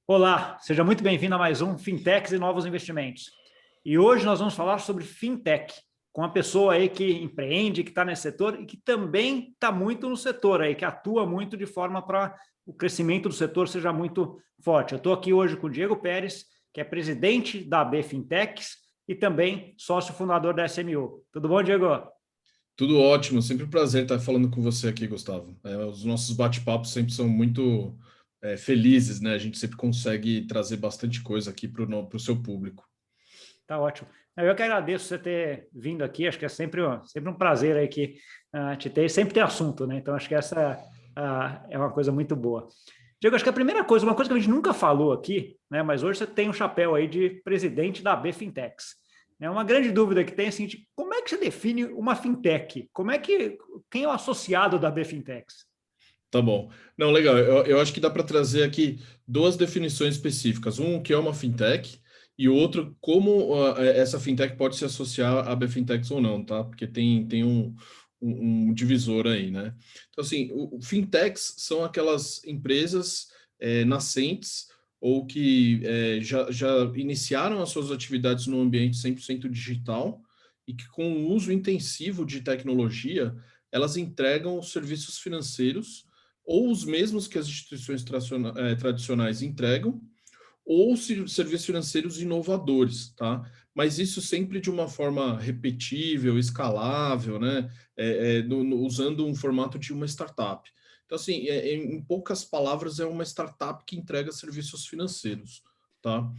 Olá, seja muito bem-vindo a mais um Fintechs e Novos Investimentos. E hoje nós vamos falar sobre Fintech, com uma pessoa aí que empreende, que está nesse setor e que também está muito no setor aí, que atua muito de forma para o crescimento do setor seja muito forte. Eu estou aqui hoje com o Diego Pérez, que é presidente da AB Fintechs e também sócio fundador da SMU. Tudo bom, Diego? Tudo ótimo, sempre um prazer estar falando com você aqui, Gustavo. Os nossos bate-papos sempre são muito felizes, né? A gente sempre consegue trazer bastante coisa aqui para o seu público. Tá ótimo. Eu que agradeço você ter vindo aqui, acho que é sempre um prazer aí que te ter, sempre tem assunto, né? Então acho que essa é uma coisa muito boa. Diego, acho que a primeira coisa, uma coisa que a gente nunca falou aqui, né? Mas hoje você tem um chapéu aí de presidente da B Fintechs. É uma grande dúvida que tem, assim, de como é que você define uma fintech? Quem é o associado da B Fintechs? Tá bom. Não, legal. Eu acho que dá para trazer aqui duas definições específicas. Um, que é uma fintech, e o outro, como essa fintech pode se associar a BFintechs ou não, tá? Porque tem um divisor aí, né? Então, assim, o fintechs são aquelas empresas nascentes ou que já iniciaram as suas atividades no ambiente 100% digital e que, com o uso intensivo de tecnologia, elas entregam serviços financeiros ou os mesmos que as instituições tradicionais entregam, ou serviços financeiros inovadores, tá? Mas isso sempre de uma forma repetível, escalável, né? Usando um formato de uma startup. Então, assim, em poucas palavras, é uma startup que entrega serviços financeiros, tá?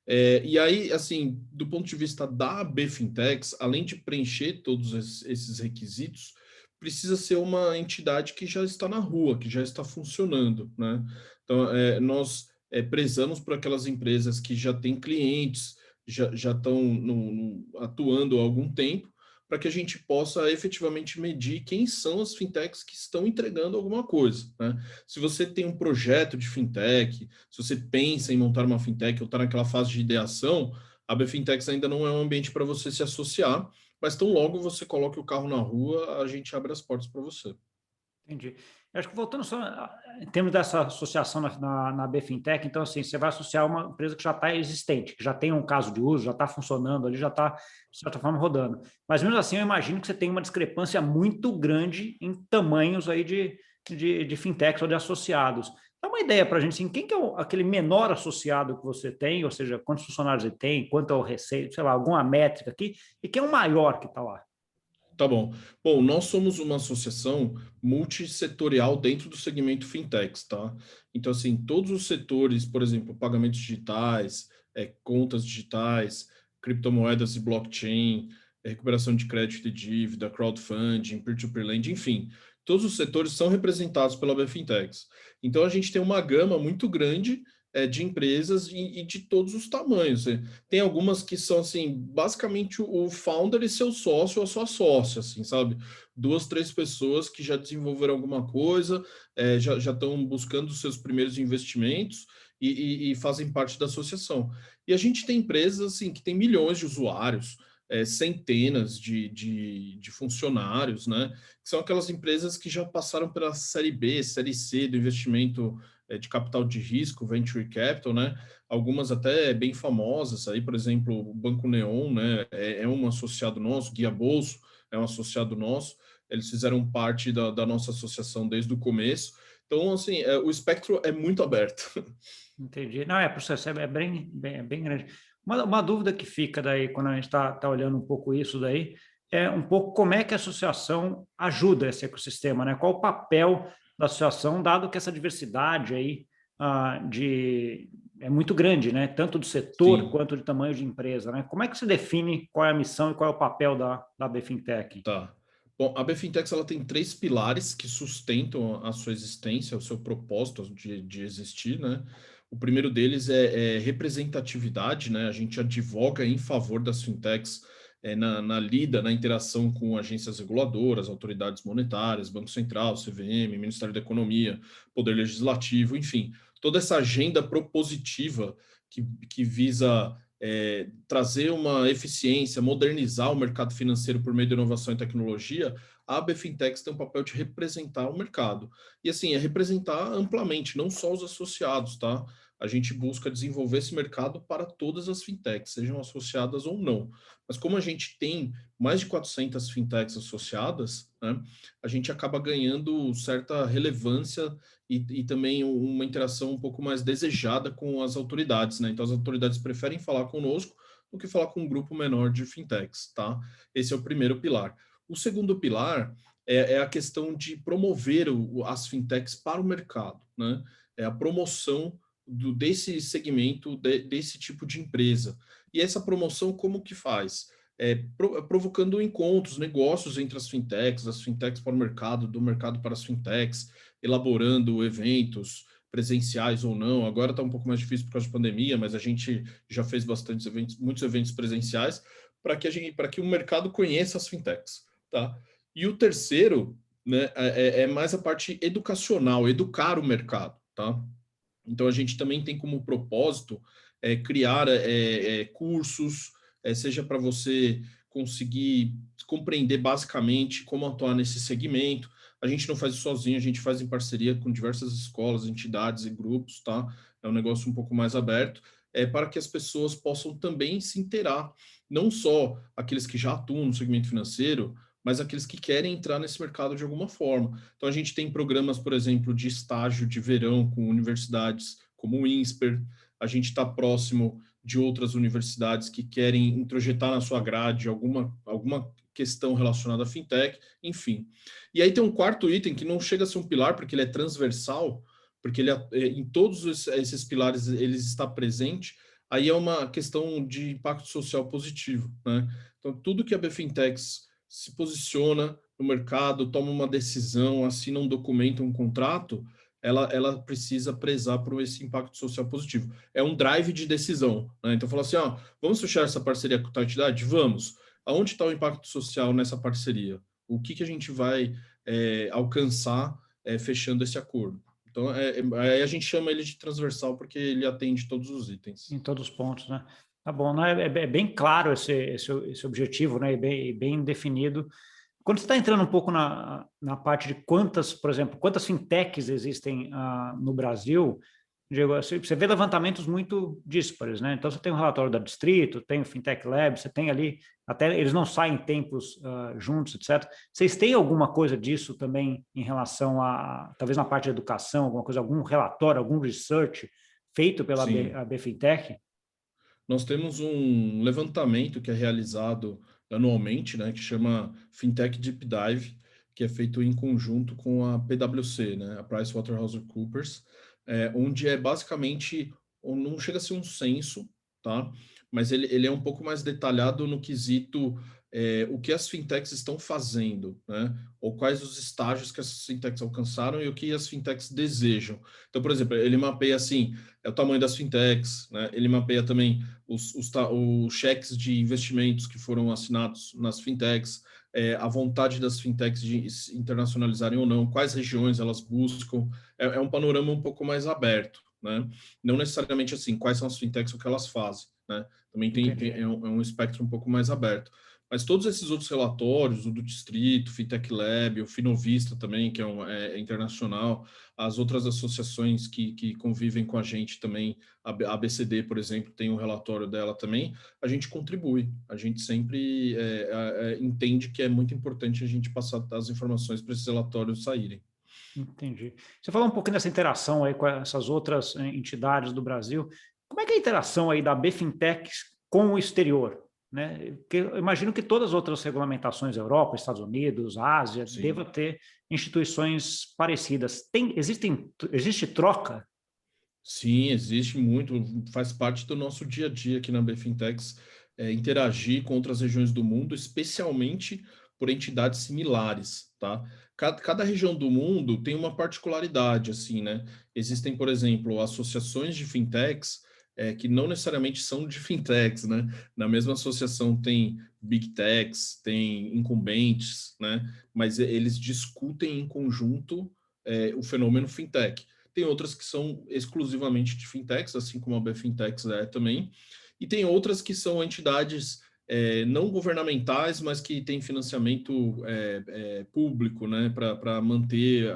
E aí, assim, do ponto de vista da BFintechs, além de preencher todos esses requisitos, precisa ser uma entidade que já está na rua, que já está funcionando, né? Então, nós prezamos por aquelas empresas que já têm clientes, já estão atuando há algum tempo, para que a gente possa efetivamente medir quem são as fintechs que estão entregando alguma coisa, né? Se você tem um projeto de fintech, se você pensa em montar uma fintech ou está naquela fase de ideação, a BFintechs ainda não é um ambiente para você se associar, mas tão logo você coloque o carro na rua, a gente abre as portas para você. Entendi. Eu acho que voltando só em termos dessa associação na BFintech, então, assim, você vai associar uma empresa que já está existente, que já tem um caso de uso, já está funcionando ali, já está, de certa forma, rodando. Mas, mesmo assim, eu imagino que você tem uma discrepância muito grande em tamanhos aí de fintechs ou de associados. Dá uma ideia para a gente, assim, quem que é aquele menor associado que você tem, ou seja, quantos funcionários ele tem, quanto é o receita, sei lá, alguma métrica aqui, e quem é o maior que está lá? Tá bom. Bom, nós somos uma associação multissetorial dentro do segmento fintechs, tá? Então, assim, todos os setores, por exemplo, pagamentos digitais, contas digitais, criptomoedas e blockchain, recuperação de crédito e dívida, crowdfunding, peer-to-peer lending, enfim, todos os setores são representados pela BFintechs. Então, a gente tem uma gama muito grande de empresas e de todos os tamanhos. Tem algumas que são, assim, basicamente o founder e seu sócio ou a sua sócia, assim, sabe? Duas, três pessoas que já desenvolveram alguma coisa, já estão buscando os seus primeiros investimentos e fazem parte da associação. E a gente tem empresas, assim, que tem milhões de usuários, centenas de funcionários, né? Que são aquelas empresas que já passaram pela série B, série C do investimento de capital de risco, venture capital, né? Algumas até bem famosas aí, por exemplo, o Banco Neon, né? É um associado nosso, Guia Bolso é um associado nosso, eles fizeram parte da nossa associação desde o começo. Então, assim, o espectro é muito aberto. Entendi. Não, o processo é bem grande. Uma dúvida que fica daí, quando a gente está olhando um pouco isso daí, é um pouco como é que a associação ajuda esse ecossistema, né? Qual o papel da associação, dado que essa diversidade aí é muito grande, né? Tanto do setor Sim, quanto de tamanho de empresa, né? Como é que se define qual é a missão e qual é o papel da BFintech? tá. Bom, a BFintex ela tem três pilares que sustentam a sua existência, o seu propósito de existir, né? O primeiro deles é representatividade, né? A gente advoga em favor das fintechs na lida, na interação com agências reguladoras, autoridades monetárias, Banco Central, CVM, Ministério da Economia, Poder Legislativo, enfim, toda essa agenda propositiva que visa trazer uma eficiência, modernizar o mercado financeiro por meio de inovação e tecnologia, a BFintechs tem um papel de representar o mercado. E assim, é representar amplamente, não só os associados, tá? a gente busca desenvolver esse mercado para todas as fintechs, sejam associadas ou não. Mas como a gente tem mais de 400 fintechs associadas, né, a gente acaba ganhando certa relevância e também uma interação um pouco mais desejada com as autoridades, né? Então, as autoridades preferem falar conosco do que falar com um grupo menor de fintechs, tá? Esse é o primeiro pilar. O segundo pilar é a questão de promover as fintechs para o mercado, né? É a promoção desse segmento, desse tipo de empresa. E essa promoção, como que faz? Provocando encontros, negócios entre as fintechs para o mercado, do mercado para as fintechs, elaborando eventos presenciais ou não. Agora está um pouco mais difícil por causa da pandemia, mas a gente já fez bastantes eventos, muitos eventos presenciais, para que o mercado conheça as fintechs, tá? E o terceiro, né, é mais a parte educacional, educar o mercado, tá? Então, a gente também tem como propósito criar cursos, seja para você conseguir compreender basicamente como atuar nesse segmento. A gente não faz isso sozinho, a gente faz em parceria com diversas escolas, entidades e grupos, tá? É um negócio um pouco mais aberto, para que as pessoas possam também se inteirar, não só aqueles que já atuam no segmento financeiro, mas aqueles que querem entrar nesse mercado de alguma forma. Então, a gente tem programas, por exemplo, de estágio de verão com universidades como o INSPER, a gente está próximo de outras universidades que querem introjetar na sua grade alguma questão relacionada à fintech, enfim. E aí tem um quarto item que não chega a ser um pilar, porque ele é transversal, porque ele em todos esses pilares ele está presente, aí é uma questão de impacto social positivo, né? Então, tudo que a BFintex se posiciona no mercado, toma uma decisão, assina um documento, um contrato, ela precisa prezar por esse impacto social positivo. É um drive de decisão, né? Então, fala assim, ó, vamos fechar essa parceria com tal entidade? Vamos. Aonde está o impacto social nessa parceria? O que a gente vai alcançar fechando esse acordo? Então, aí a gente chama ele de transversal porque ele atende todos os itens. Em todos os pontos, né? Tá bom, né? É bem claro esse objetivo, né? E bem definido. Quando você está entrando um pouco na parte de quantas, por exemplo, quantas fintechs existem no Brasil, Diego, você vê levantamentos muito díspares, né? Então, você tem um relatório da Distrito, tem o Fintech Lab, você tem ali, até eles não saem em tempos juntos, etc. Vocês têm alguma coisa disso também em relação talvez na parte de educação, alguma coisa, algum relatório, algum research feito pela Sim. BFintech? Nós temos um levantamento que é realizado anualmente, né, que chama Fintech Deep Dive, que é feito em conjunto com a PwC, né, a PricewaterhouseCoopers, onde é basicamente, não chega a ser um censo, tá? Mas ele é um pouco mais detalhado no quesito o que as fintechs estão fazendo, né? Ou quais os estágios que as fintechs alcançaram e o que as fintechs desejam. Então, por exemplo, ele mapeia assim, o tamanho das fintechs, né? Ele mapeia também os cheques de investimentos que foram assinados nas fintechs, a vontade das fintechs de internacionalizarem ou não, quais regiões elas buscam, é um panorama um pouco mais aberto, né? Não necessariamente assim, quais são as fintechs, o que elas fazem, né? Também é um espectro um pouco mais aberto. Mas todos esses outros relatórios, o do Distrito, Fintech Lab, o Finovista também, que é internacional, as outras associações que convivem com a gente também, a ABCD, por exemplo, tem um relatório dela também, a gente contribui. A gente sempre entende que é muito importante a gente passar as informações para esses relatórios saírem. Entendi. Você falou um pouquinho dessa interação aí com essas outras entidades do Brasil. Como é que é a interação aí da BFintech com o exterior? Né? Porque eu imagino que todas as outras regulamentações, Europa, Estados Unidos, Ásia, Sim. deva ter instituições parecidas. Existe troca? Sim, existe muito, faz parte do nosso dia a dia aqui na BFintex, interagir com outras regiões do mundo, especialmente por entidades similares, tá? Cada região do mundo tem uma particularidade, assim, né? Existem, por exemplo, associações de fintechs, que não necessariamente são de fintechs, né? Na mesma associação tem big techs, tem incumbentes, né? Mas eles discutem em conjunto, o fenômeno fintech. Tem outras que são exclusivamente de fintechs, assim como a BFintex é também, e tem outras que são entidades não governamentais, mas que têm financiamento público, né, para manter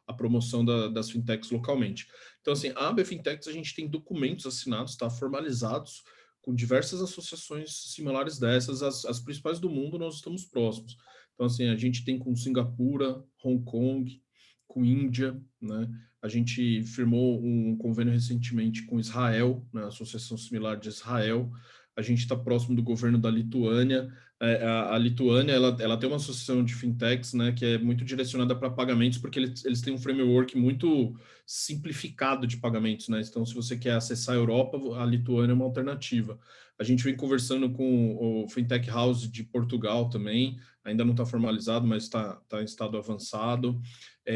a promoção das fintechs localmente. Então, assim, a AB Fintechs, a gente tem documentos assinados, tá, formalizados, com diversas associações similares dessas, as principais do mundo, nós estamos próximos. Então, assim, a gente tem com Singapura, Hong Kong, com Índia, né? A gente firmou um convênio recentemente com Israel, né? Associação similar de Israel. A gente está próximo do governo da Lituânia. A Lituânia, ela tem uma associação de fintechs, né, que é muito direcionada para pagamentos, porque eles têm um framework muito simplificado de pagamentos, né? Então, se você quer acessar a Europa, a Lituânia é uma alternativa. A gente vem conversando com o Fintech House de Portugal também, ainda não está formalizado, mas está em estado avançado.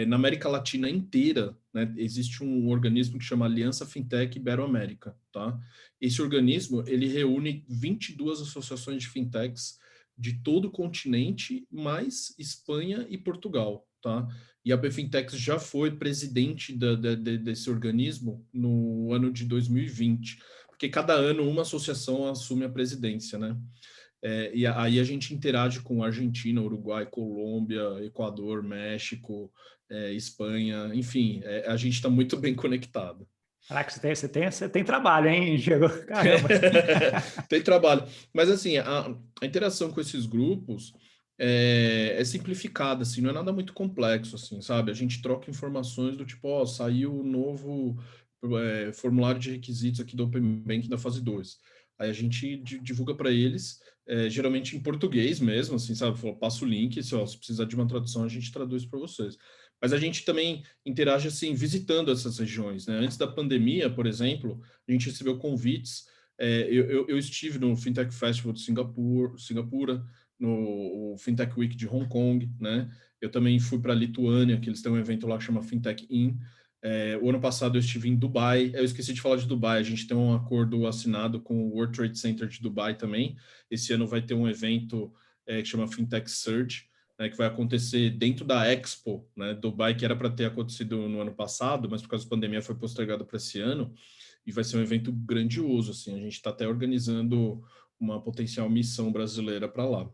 Na América Latina inteira, né, existe um organismo que chama Aliança Fintech Ibero-América, tá? Esse organismo, ele reúne 22 associações de fintechs de todo o continente, mais Espanha e Portugal, tá? E a BFintex já foi presidente desse organismo no ano de 2020, porque cada ano uma associação assume a presidência, né? E aí a gente interage com Argentina, Uruguai, Colômbia, Equador, México, Espanha, enfim, a gente está muito bem conectado. Caraca, você tem trabalho, hein, Diego? Caramba. Tem trabalho. Mas, assim, a interação com esses grupos é simplificada, assim, não é nada muito complexo, assim, sabe? A gente troca informações do tipo, ó, saiu o novo formulário de requisitos aqui do Open Banking da fase 2. Aí a gente divulga para eles, geralmente em português mesmo, assim, sabe? Fala, passa o link, assim, ó, se precisar de uma tradução, a gente traduz para vocês. Mas a gente também interage, assim, visitando essas regiões, né? Antes da pandemia, por exemplo, a gente recebeu convites. Eu estive no Fintech Festival de Singapura, no Fintech Week de Hong Kong, né? Eu também fui para a Lituânia, que eles têm um evento lá que chama Fintech In. O ano passado eu estive em Dubai. Eu esqueci de falar de Dubai. A gente tem um acordo assinado com o World Trade Center de Dubai também. Esse ano vai ter um evento que chama Fintech Surge, né, que vai acontecer dentro da Expo, né? Dubai, que era para ter acontecido no ano passado, mas por causa da pandemia foi postergado para esse ano. E vai ser um evento grandioso, assim. A gente está até organizando uma potencial missão brasileira para lá.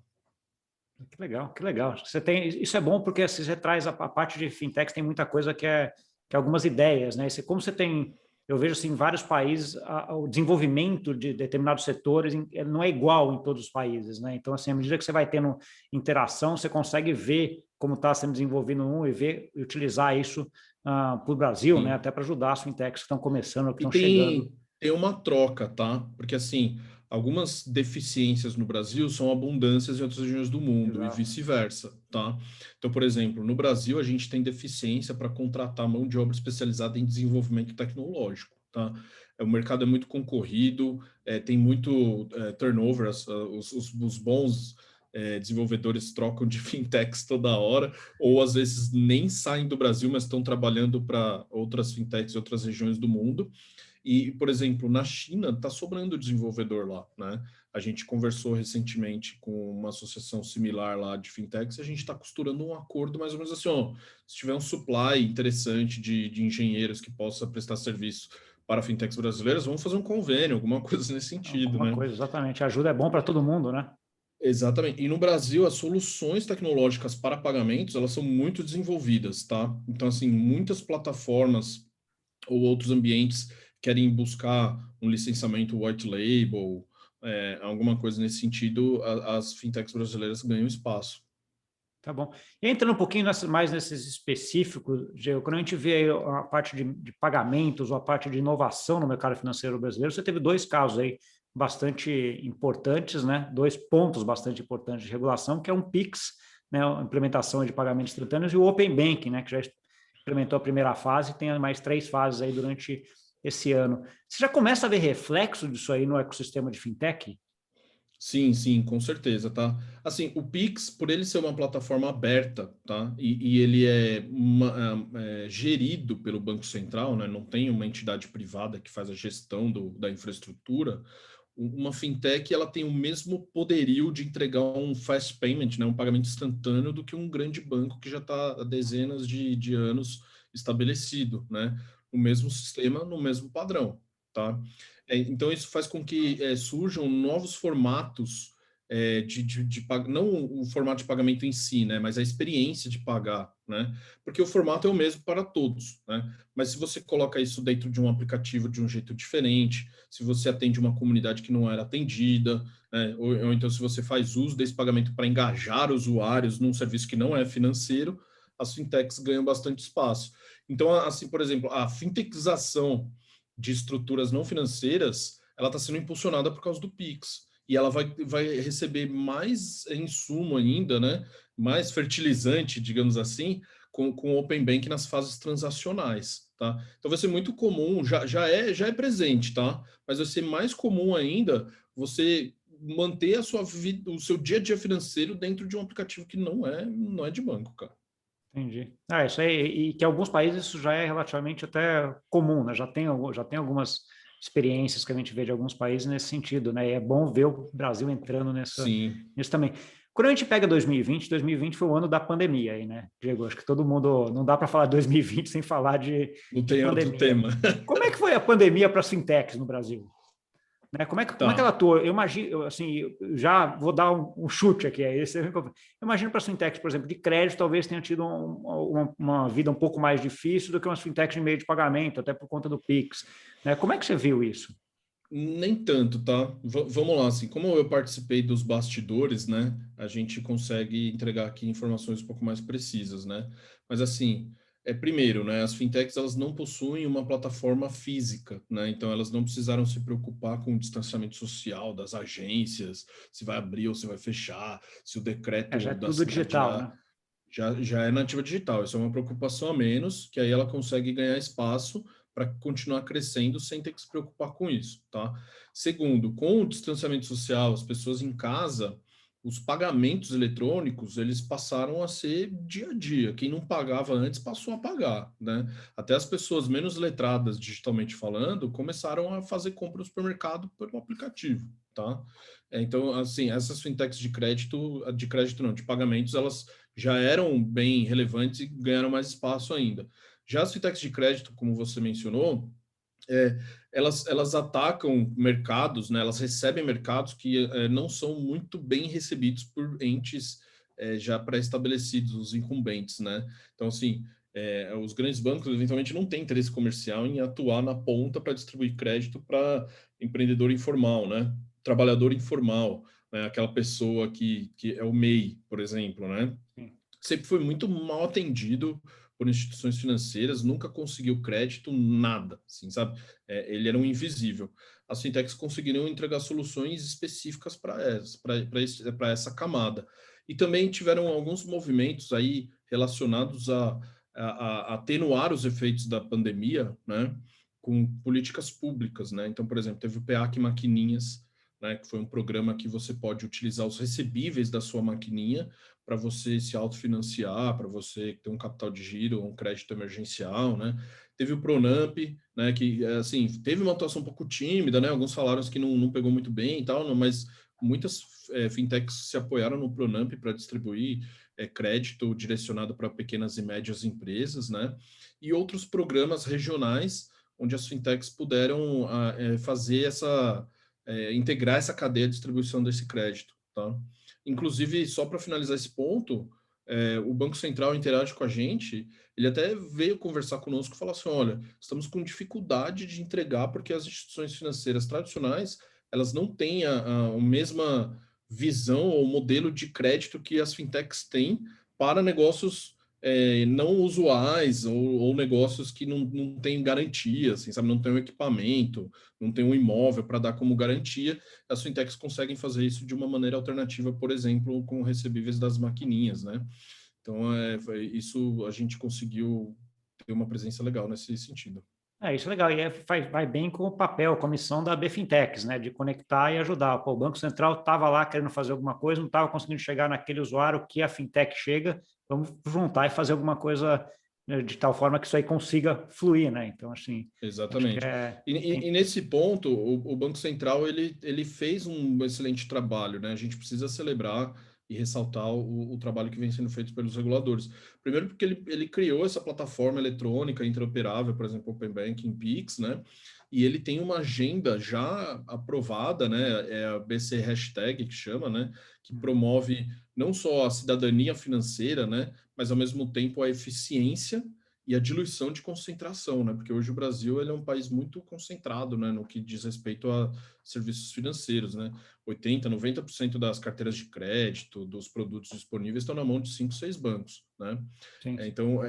Que legal, que legal. Acho que você tem, isso é bom porque assim, você traz a parte de fintechs, tem muita coisa que é algumas ideias, né? Como você tem, eu vejo assim, em vários países, o desenvolvimento de determinados setores não é igual em todos os países, né? Então, assim, à medida que você vai tendo interação, você consegue ver como está sendo desenvolvido um e ver e utilizar isso para o Brasil, né? Sim. Até para ajudar as fintechs que estão começando, que E estão chegando. tem uma troca, tá? Porque, assim, algumas deficiências no Brasil são abundâncias em outras regiões do mundo e Exato. vice-versa, tá? Então, por exemplo, no Brasil, a gente tem deficiência para contratar mão de obra especializada em desenvolvimento tecnológico, tá? O mercado é muito concorrido, tem muito turnover, os bons desenvolvedores trocam de fintechs toda hora, ou às vezes nem saem do Brasil, mas estão trabalhando para outras fintechs e outras regiões do mundo. E, por exemplo, na China está sobrando desenvolvedor lá, né? A gente conversou recentemente com uma associação similar lá de fintechs e a gente está costurando um acordo mais ou menos assim, ó, se tiver um supply interessante de engenheiros que possa prestar serviço para fintechs brasileiras, vamos fazer um convênio, alguma coisa nesse sentido, Alguma né? coisa, exatamente. Ajuda é bom para todo mundo, né? Exatamente. E no Brasil, as soluções tecnológicas para pagamentos, elas são muito desenvolvidas, tá? Então, assim, muitas plataformas ou outros ambientes querem buscar um licenciamento white label, alguma coisa nesse sentido, as fintechs brasileiras ganham espaço. Tá bom. E entrando um pouquinho mais nesses específicos, Diego, quando a gente vê a parte de pagamentos ou a parte de inovação no mercado financeiro brasileiro, você teve dois casos aí bastante importantes, né? Dois pontos bastante importantes de regulação, que é um PIX, né? A implementação de pagamentos instantâneos, e o Open Banking, né? Que já implementou a primeira fase, e tem mais 3 fases aí durante esse ano. Você já começa a ver reflexo disso aí no ecossistema de fintech? Sim, sim, com certeza, tá? Assim, o Pix, por ele ser uma plataforma aberta, tá? E ele é gerido pelo Banco Central, né? Não tem uma entidade privada que faz a gestão da infraestrutura. Uma fintech, ela tem o mesmo poderio de entregar um fast payment, né? Um pagamento instantâneo do que um grande banco que já está há dezenas de anos estabelecido, né? No mesmo sistema, no mesmo padrão, tá? Então, isso faz com que surjam novos formatos não o formato de pagamento em si, né, mas a experiência de pagar, né, porque o formato é o mesmo para todos, né, mas se você coloca isso dentro de um aplicativo de um jeito diferente, se você atende uma comunidade que não era atendida, né, ou então se você faz uso desse pagamento para engajar usuários num serviço que não é financeiro, as fintechs ganham bastante espaço. Então, assim, por exemplo, a fintechização de estruturas não financeiras, ela está sendo impulsionada por causa do Pix. E ela vai receber mais insumo ainda, né? Mais fertilizante, digamos assim, com o Open Bank nas fases transacionais, tá? Então vai ser muito comum, já é presente, tá? Mas vai ser mais comum ainda você manter a sua vida, o seu dia a dia financeiro dentro de um aplicativo que não é de banco, cara. Entendi. Isso aí, e que em alguns países isso já é relativamente até comum, né? Já tem algumas experiências que a gente vê de alguns países nesse sentido, né? E é bom ver o Brasil entrando Sim, nisso também. Quando a gente pega 2020 foi o ano da pandemia aí, né, Diego? Acho que todo mundo, não dá para falar de 2020 sem falar não de tem outro pandemia. tema. Como é que foi a pandemia para as fintechs no Brasil? Né? Como é que ela Tá. atua? Eu imagino, assim, eu já vou dar um chute aqui. Eu imagino para as fintechs, por exemplo, de crédito, talvez tenha tido uma vida um pouco mais difícil do que umas fintechs de meio de pagamento, até por conta do Pix. Né? Como é que você viu isso? Nem tanto, tá? Vamos lá, assim, como eu participei dos bastidores, né, a gente consegue entregar aqui informações um pouco mais precisas, né? Mas assim, primeiro, né, as fintechs elas não possuem uma plataforma física, né? Então elas não precisaram se preocupar com o distanciamento social das agências, se vai abrir ou se vai fechar, se o Já decreto é da tudo cidade digital, já né? já é nativa digital. Isso é uma preocupação a menos, que aí ela consegue ganhar espaço para continuar crescendo sem ter que se preocupar com isso, tá? Segundo, com o distanciamento social, as pessoas em casa, os pagamentos eletrônicos, eles passaram a ser dia a dia. Quem não pagava antes passou a pagar, né? Até as pessoas menos letradas, digitalmente falando, começaram a fazer compra no supermercado pelo aplicativo, tá? Então, assim, essas fintechs de crédito não, de pagamentos, elas já eram bem relevantes e ganharam mais espaço ainda. Já as fintechs de crédito, como você mencionou, é, elas atacam mercados, né? Elas recebem mercados que não são muito bem recebidos por entes já pré-estabelecidos, os incumbentes, né? Então, assim, os grandes bancos eventualmente não têm interesse comercial em atuar na ponta para distribuir crédito para empreendedor informal, né? Trabalhador informal, né? Aquela pessoa que é o MEI, por exemplo, né? Sim. Sempre foi muito mal atendido por instituições financeiras, nunca conseguiu crédito, nada, assim, sabe? Ele era um invisível. As fintechs conseguiriam entregar soluções específicas para essa camada. E também tiveram alguns movimentos aí relacionados a atenuar os efeitos da pandemia, né? Com políticas públicas, né? Então, por exemplo, teve o PEAC Maquininhas, né? Que foi um programa que você pode utilizar os recebíveis da sua maquininha para você se autofinanciar, para você ter um capital de giro, um crédito emergencial, né? Teve o Pronamp, né, que, assim, teve uma atuação um pouco tímida, né? Alguns falaram que não pegou muito bem e tal, mas muitas fintechs se apoiaram no Pronamp para distribuir crédito direcionado para pequenas e médias empresas, né? E outros programas regionais onde as fintechs puderam fazer integrar essa cadeia de distribuição desse crédito, tá? Inclusive, só para finalizar esse ponto, o Banco Central interage com a gente, ele até veio conversar conosco e falar assim, olha, estamos com dificuldade de entregar porque as instituições financeiras tradicionais, elas não têm a mesma visão ou modelo de crédito que as fintechs têm para negócios não usuais ou negócios que não têm garantia, assim, sabe? Não tem um equipamento, não tem um imóvel para dar como garantia, as fintechs conseguem fazer isso de uma maneira alternativa, por exemplo, com recebíveis das maquininhas, né? Então, isso a gente conseguiu ter uma presença legal nesse sentido. Isso é legal, e vai bem com o papel, com a missão da BFintechs, né, de conectar e ajudar. Pô, o Banco Central estava lá querendo fazer alguma coisa, não estava conseguindo chegar naquele usuário que a fintech chega, vamos juntar e fazer alguma coisa, né, de tal forma que isso aí consiga fluir, né? Então, assim, acho que Exatamente. é. E nesse ponto, o Banco Central ele fez um excelente trabalho, né? A gente precisa celebrar e ressaltar o trabalho que vem sendo feito pelos reguladores. Primeiro, porque ele criou essa plataforma eletrônica interoperável, por exemplo, Open Banking, Pix, né? e ele tem uma agenda já aprovada, né? É a BC Hashtag que chama, né? Que promove não só a cidadania financeira, né? Mas ao mesmo tempo a eficiência e a diluição de concentração, né? Porque hoje o Brasil ele é um país muito concentrado, né? No que diz respeito a serviços financeiros, né? 80, 90% das carteiras de crédito, dos produtos disponíveis estão na mão de 5, 6 bancos, né? Sim. Então,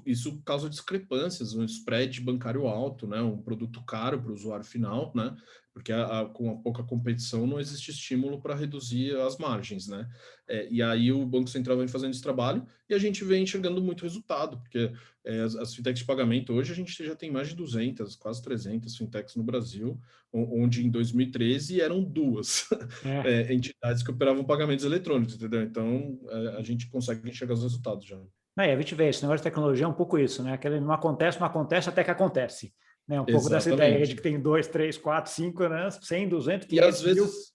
isso causa discrepâncias, um spread bancário alto, né? Um produto caro para o usuário final, né? Porque com a pouca competição não existe estímulo para reduzir as margens, né? E aí o Banco Central vem fazendo esse trabalho e a gente vem enxergando muito resultado, porque as fintechs de pagamento hoje a gente já tem mais de 200, quase 300 fintechs no Brasil, onde em 2013 eram 2 entidades que operavam pagamentos eletrônicos, entendeu? Então, a gente consegue enxergar os resultados já. A gente vê, esse negócio de tecnologia é um pouco isso, né? Aquele não acontece até que acontece. Né? Um pouco dessa ideia de Exatamente. que tem 2, 3, 4, 5, né? 100, 200, E às 500 mil. vezes,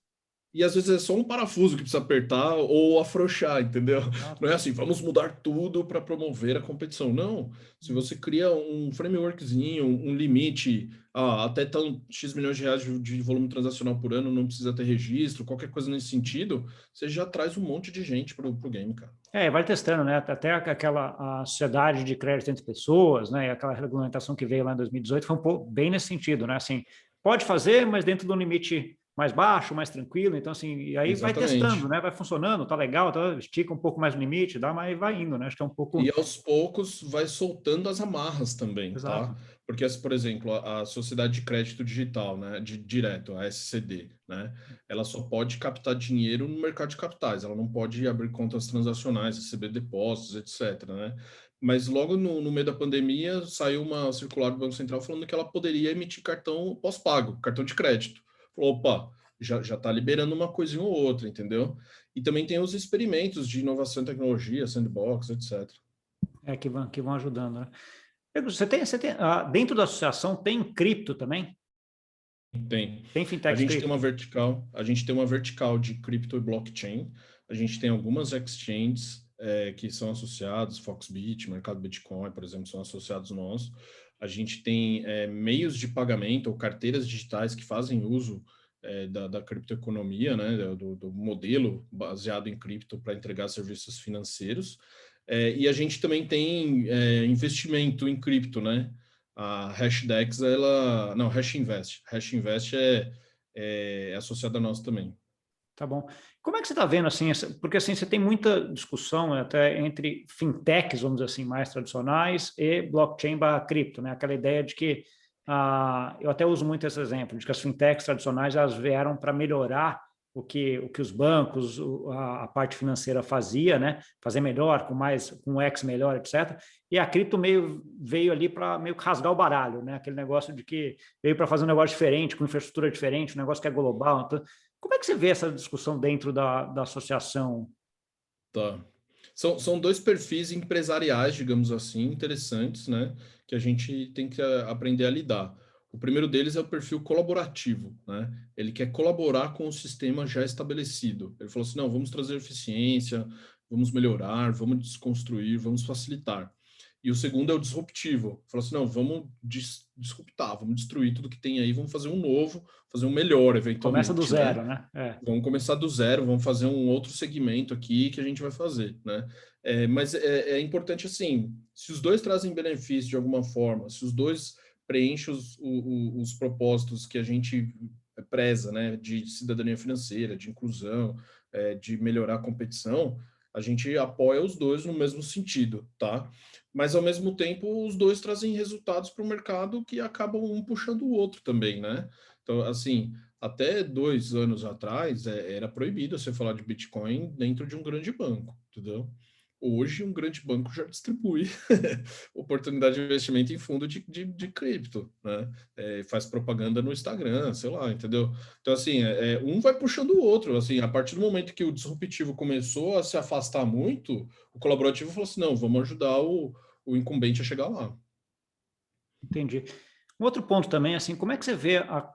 e às vezes é só um parafuso que precisa apertar ou afrouxar, entendeu? Não é assim, vamos mudar tudo para promover a competição. Não. Se você cria um frameworkzinho, um limite, até tão X milhões de reais de volume transacional por ano, não precisa ter registro, qualquer coisa nesse sentido, você já traz um monte de gente para o game, cara. Vai testando, né? Até aquela a sociedade de crédito entre pessoas, né? E aquela regulamentação que veio lá em 2018 foi um pouco bem nesse sentido, né? Assim, pode fazer, mas dentro de um limite mais baixo, mais tranquilo. Então, assim, e aí vai testando, Exatamente. né? Vai funcionando, tá legal, estica um pouco mais o limite, dá, mas vai indo, né? Acho que é um pouco. E aos poucos vai soltando as amarras também, tá? Exato. Porque, por exemplo, a Sociedade de Crédito Digital, né, direto, a SCD, né, ela só pode captar dinheiro no mercado de capitais, ela não pode abrir contas transacionais, receber depósitos, etc, né? Mas logo no meio da pandemia saiu uma circular do Banco Central falando que ela poderia emitir cartão pós-pago, cartão de crédito. Falou, opa, já está liberando uma coisinha ou outra, entendeu? E também tem os experimentos de inovação e tecnologia, sandbox, etc. Que vão ajudando, né? Dentro da associação tem cripto também? Tem. Tem A fintechs gente tem uma cripto? vertical, a gente tem uma vertical de cripto e blockchain. A gente tem algumas exchanges que são associados, Foxbit, Mercado Bitcoin, por exemplo, são associados nossos. A gente tem meios de pagamento ou carteiras digitais que fazem uso da criptoeconomia, né, do modelo baseado em cripto para entregar serviços financeiros. E a gente também tem investimento em cripto, né? A Hashdex, não, Hashinvest. Hashinvest é associada a nós também. Tá bom. Como é que você está vendo, assim, porque assim, você tem muita discussão até entre fintechs, vamos dizer assim, mais tradicionais e blockchain barra cripto, né? Aquela ideia de que, eu até uso muito esse exemplo, de que as fintechs tradicionais, elas vieram para melhorar o que os bancos, a parte financeira fazia, né? Fazer melhor, com um X melhor, etc. E a cripto veio ali para meio que rasgar o baralho, né? Aquele negócio de que veio para fazer um negócio diferente, com infraestrutura diferente, um negócio que é global. Então, como é que você vê essa discussão dentro da associação? Tá. São dois perfis empresariais, digamos assim, interessantes, né? Que a gente tem que aprender a lidar. O primeiro deles é o perfil colaborativo, né? Ele quer colaborar com o sistema já estabelecido. Ele falou assim: não, vamos trazer eficiência, vamos melhorar, vamos desconstruir, vamos facilitar. E o segundo é o disruptivo. Falou assim: não, vamos disruptar, vamos destruir tudo que tem aí, vamos fazer um novo, fazer um melhor, Começa do eventualmente, né? zero, né? Vamos começar do zero, vamos fazer um outro segmento aqui que a gente vai fazer, né? Mas é importante, assim, se os dois trazem benefício de alguma forma, se os dois preenchem os propósitos que a gente preza, né? De cidadania financeira, de inclusão, de melhorar a competição, a gente apoia os dois no mesmo sentido, tá? Mas, ao mesmo tempo, os dois trazem resultados para o mercado que acabam um puxando o outro também, né? Então, assim, até 2 anos atrás, era proibido você falar de Bitcoin dentro de um grande banco, entendeu? Hoje, um grande banco já distribui oportunidade de investimento em fundo de cripto, né? Faz propaganda no Instagram, sei lá, entendeu? Então, assim, um vai puxando o outro. Assim, a partir do momento que o disruptivo começou a se afastar muito, o colaborativo falou assim: não, vamos ajudar o incumbente a chegar lá. Entendi. Um outro ponto também, assim, como é que você vê a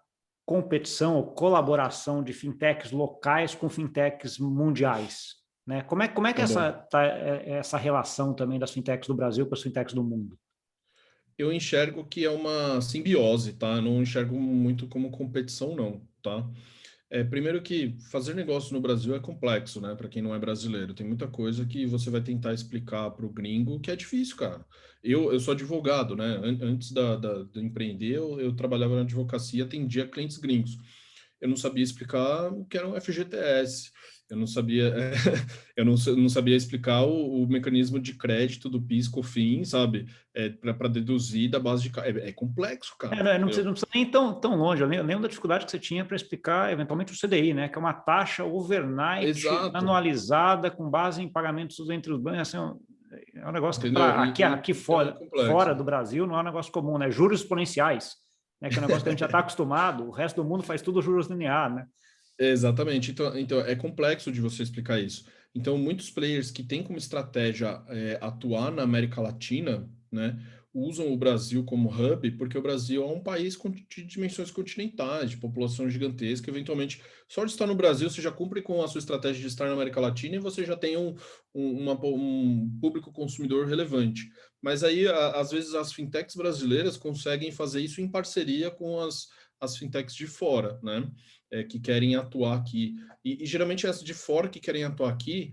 competição ou colaboração de fintechs locais com fintechs mundiais? Né? Como é que Tá bom. essa relação também das fintechs do Brasil com as fintechs do mundo? Eu enxergo que é uma simbiose, tá? Eu não enxergo muito como competição, não, tá? Primeiro que fazer negócio no Brasil é complexo, né? Para quem não é brasileiro, tem muita coisa que você vai tentar explicar para o gringo que é difícil, cara. Eu sou advogado, né? Antes de empreender, eu trabalhava na advocacia, atendia clientes gringos. Eu não sabia explicar o que era um FGTS. Eu não sabia, não sabia explicar o mecanismo de crédito do PIS/COFINS, sabe? Para deduzir da base de. É complexo, cara. Não precisa nem tão longe. Eu lembro da dificuldade que você tinha para explicar, eventualmente, o CDI, né? Que é uma taxa overnight Exato, anualizada com base em pagamentos entre os bancos. Assim, é um negócio que entendeu? para aqui Então é fora complexo. do Brasil não é um negócio comum, né? Juros exponenciais, né? Que é um negócio que a gente já está acostumado. O resto do mundo faz tudo juros linear, né? Exatamente. Então é complexo de você explicar isso. Então, muitos players que têm como estratégia atuar na América Latina, né, usam o Brasil como hub, porque o Brasil é um país de dimensões continentais, de população gigantesca. Eventualmente, só de estar no Brasil, você já cumpre com a sua estratégia de estar na América Latina e você já tem um público consumidor relevante. Mas aí, às vezes, as fintechs brasileiras conseguem fazer isso em parceria com as fintechs de fora, né? Que querem atuar aqui. E geralmente essas de fora que querem atuar aqui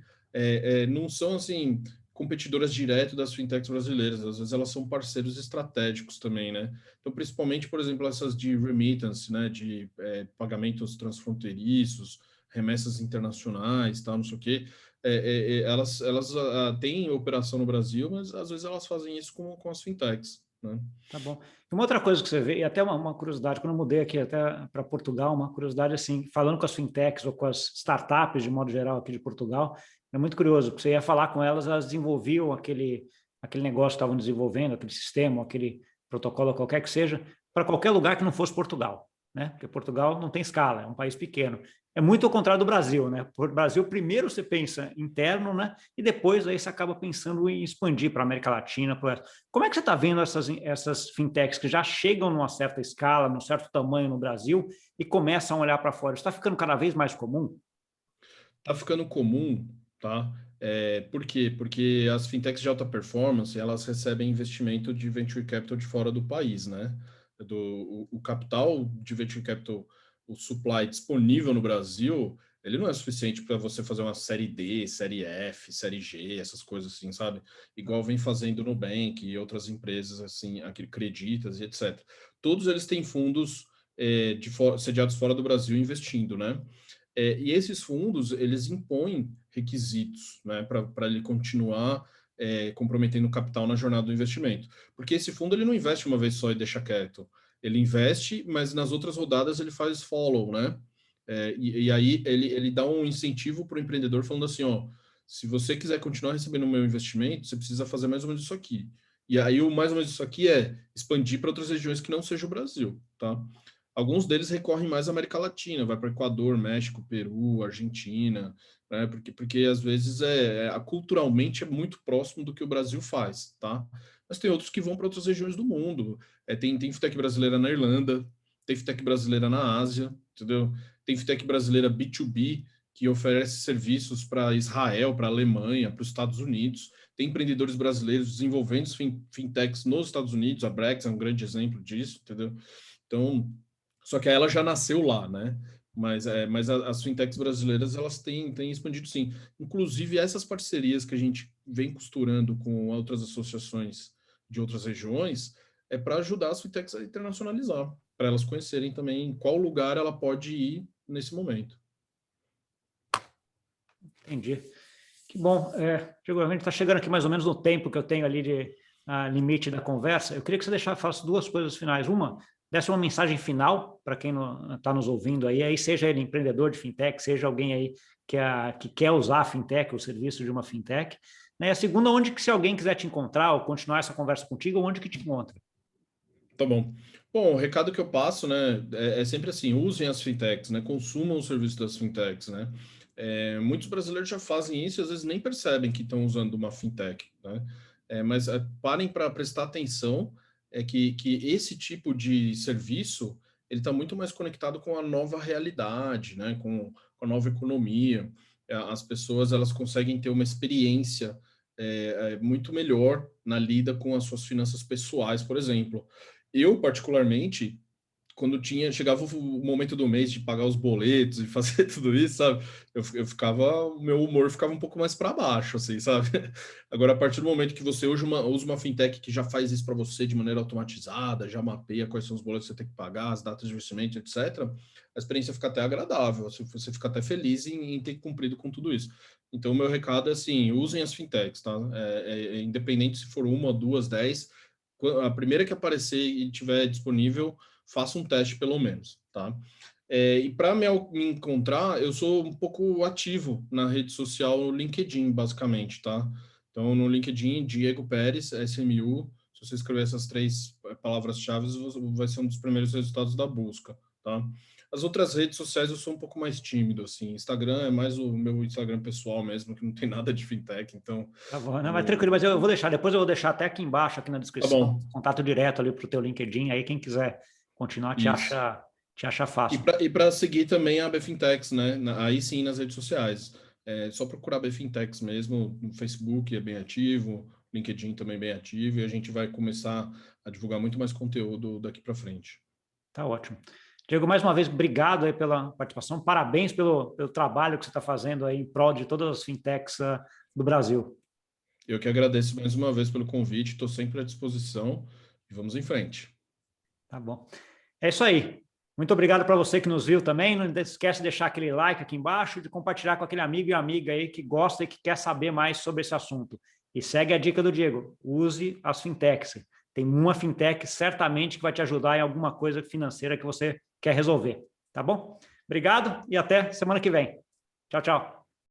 não são assim competidoras direto das fintechs brasileiras, às vezes elas são parceiros estratégicos também, né? Então, principalmente, por exemplo, essas de remittance, né, de pagamentos transfronteiriços, remessas internacionais, tal, não sei o quê, elas têm operação no Brasil, mas às vezes elas fazem isso com as fintechs, né? Tá bom. Uma outra coisa que você vê, e até uma curiosidade, quando eu mudei aqui até para Portugal, uma curiosidade assim, falando com as fintechs ou com as startups de modo geral aqui de Portugal, é muito curioso, porque você ia falar com elas, elas desenvolviam aquele negócio que estavam desenvolvendo, aquele sistema, aquele protocolo, qualquer que seja, para qualquer lugar que não fosse Portugal, né? Porque Portugal não tem escala, é um país pequeno. É muito ao contrário do Brasil, né? Por Brasil, primeiro você pensa interno, né? E depois aí você acaba pensando em expandir para a América Latina, para como é que você está vendo essas fintechs que já chegam numa certa escala, num certo tamanho no Brasil e começam a olhar para fora? Está ficando cada vez mais comum? Tá ficando comum, tá? Por quê? Porque as fintechs de alta performance, elas recebem investimento de venture capital de fora do país, né? O capital de venture capital, o supply disponível no Brasil, ele não é suficiente para você fazer uma série D, série F, série G, essas coisas assim, sabe? Igual vem fazendo o Nubank e outras empresas assim, aqui, Creditas e etc. Todos eles têm fundos sediados fora do Brasil investindo, né? E esses fundos, eles impõem requisitos, né, para ele continuar comprometendo o capital na jornada do investimento. Porque esse fundo ele não investe uma vez só e deixa quieto. Ele investe, mas nas outras rodadas ele faz follow, né? E aí ele dá um incentivo para o empreendedor falando assim, ó, se você quiser continuar recebendo o meu investimento, você precisa fazer mais ou menos isso aqui. E aí o mais ou menos isso aqui é expandir para outras regiões que não seja o Brasil, tá? Alguns deles recorrem mais à América Latina, vai para Equador, México, Peru, Argentina, né? Porque às vezes culturalmente é muito próximo do que o Brasil faz, tá? Mas tem outros que vão para outras regiões do mundo. Tem fintech brasileira na Irlanda, tem fintech brasileira na Ásia, entendeu? Tem fintech brasileira B2B que oferece serviços para Israel, para Alemanha, para os Estados Unidos. Tem empreendedores brasileiros desenvolvendo fintechs nos Estados Unidos, a Brex é um grande exemplo disso, entendeu? Então, só que ela já nasceu lá, né? Mas as fintechs brasileiras elas têm expandido sim. Inclusive essas parcerias que a gente vem costurando com outras associações de outras regiões é para ajudar as fintechs a internacionalizar, para elas conhecerem também em qual lugar ela pode ir nesse momento. Entendi. Que bom. Diego, a gente está chegando aqui mais ou menos no tempo que eu tenho ali de limite da conversa. Eu queria que você faça duas coisas finais. Uma, desse uma mensagem final para quem está nos ouvindo aí, seja ele empreendedor de fintech, seja alguém aí que quer usar a fintech, o serviço de uma fintech. Né? E a segunda, onde que se alguém quiser te encontrar ou continuar essa conversa contigo, onde que te encontra? Tá bom. Bom, o recado que eu passo, né, é sempre assim, usem as fintechs, né, consumam o serviço das fintechs, né. Muitos brasileiros já fazem isso e às vezes nem percebem que estão usando uma fintech, né. Mas parem para prestar atenção que esse tipo de serviço ele está muito mais conectado com a nova realidade, né, com a nova economia. As pessoas elas conseguem ter uma experiência é muito melhor na lida com as suas finanças pessoais, por exemplo. Eu, particularmente, quando chegava o momento do mês de pagar os boletos e fazer tudo isso, sabe? O meu humor ficava um pouco mais para baixo, assim, sabe? Agora, a partir do momento que você usa uma fintech que já faz isso para você de maneira automatizada, já mapeia quais são os boletos que você tem que pagar, as datas de vencimento, etc., a experiência fica até agradável, você fica até feliz em ter cumprido com tudo isso. Então, o meu recado é assim, usem as fintechs, tá? Independente se for uma, duas, 10, a primeira que aparecer e tiver disponível, faça um teste pelo menos, tá? E para me encontrar, eu sou um pouco ativo na rede social LinkedIn, basicamente, tá? Então, no LinkedIn, Diego Pérez, SMU, se você escrever essas 3 palavras-chave, vai ser um dos primeiros resultados da busca, tá? As outras redes sociais eu sou um pouco mais tímido, assim. Instagram é mais o meu Instagram pessoal mesmo, que não tem nada de fintech, então... Tá bom, não, mas tranquilo, mas eu vou deixar, depois eu vou deixar até aqui embaixo, aqui na Tá descrição, bom, contato direto ali para o teu LinkedIn, aí quem quiser continuar isso. te acha fácil. E para seguir também a Bfintex, né? Aí sim nas redes sociais. É só procurar Bfintex mesmo, no Facebook é bem ativo, LinkedIn também é bem ativo, e a gente vai começar a divulgar muito mais conteúdo daqui para frente. Tá ótimo. Diego, mais uma vez, obrigado aí pela participação, parabéns pelo trabalho que você está fazendo aí em prol de todas as fintechs do Brasil. Eu que agradeço mais uma vez pelo convite, estou sempre à disposição e vamos em frente. Tá bom. É isso aí. Muito obrigado para você que nos viu também. Não esquece de deixar aquele like aqui embaixo e de compartilhar com aquele amigo e amiga aí que gosta e que quer saber mais sobre esse assunto. E segue a dica do Diego. Use as fintechs. Tem uma fintech certamente que vai te ajudar em alguma coisa financeira que você quer resolver. Tá bom? Obrigado e até semana que vem. Tchau, tchau.